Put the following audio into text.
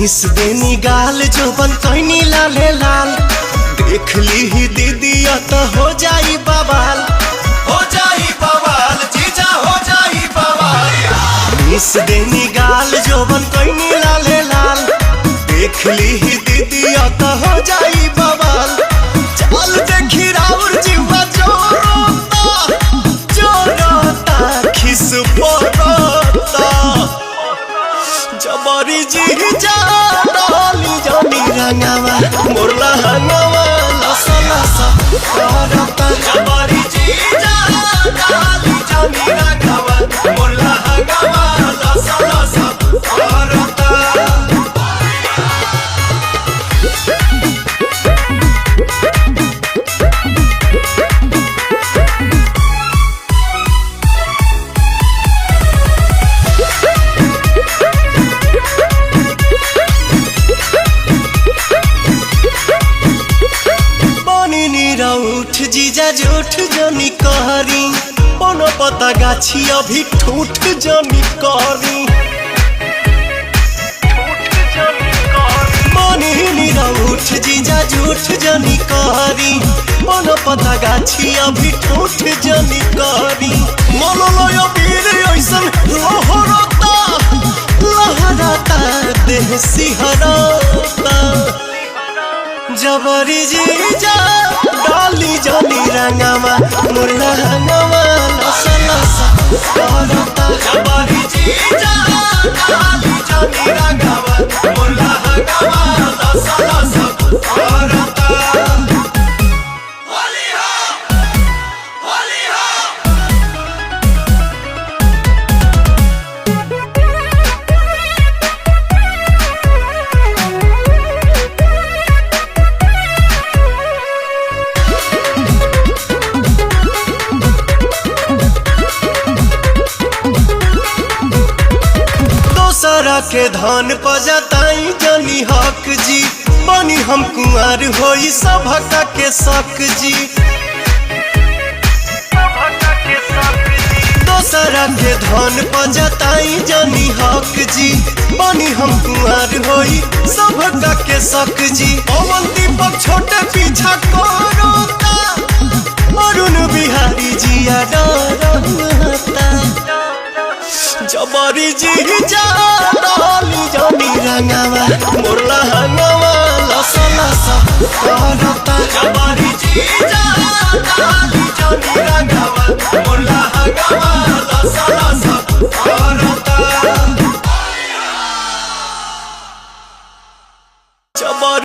Miss देनी गाल जो बन कैनी लाले लाल देख ली ही दीदी तो हो जाई बवाल जीजा हो जाई बवाल। मिस देनी गाल जो बन कैनी लाले लाल देख ली ही दीदी तो हो जाई बवाल। चल देखी राउर जीवा जोरोता खिस पोरोता जबरी जीजा डाली जानी रंगावा मोरला हंगावा लसा लसा करता जबरी जीजा डाली जानी रंगावा मोरला हंगावा लसा लसा करता। उठ जीजा जूठ जनी कहरी कोनो पता गाछी अभी ठूठ जनी कहरी उठ जीजा जूठ जनी कहरी कोनो पता गाछी अभी ठूठ जनी कहरी मोलो लोयो वीर ऐसन लहरता लहरता देह सिहरता जबरी जीजा डाली जानी रंगावा मुरला हंगावा लसा लसा करता जबरी जीजा डाली जानी रंगावा मुरला हंगावा लसा लसा करता। होली हो होली हो दोसरा के धान पजताई जनी हक जी बनी हम कुंवर होई सभका के शक जी। दोसरा के धान पजताई जनी हक जी बनी हम कुंवर होई सभका के शक जी। पवन दीपक छोटे पीछा करोता अरुण बिहारी जिया डरता जबरी जीजा डाली जानी रंगावा मोरला हंगावा लसा लसा करता जबरी जीजा डाली जानी रंगावा मोरला हंगावा लसा लसा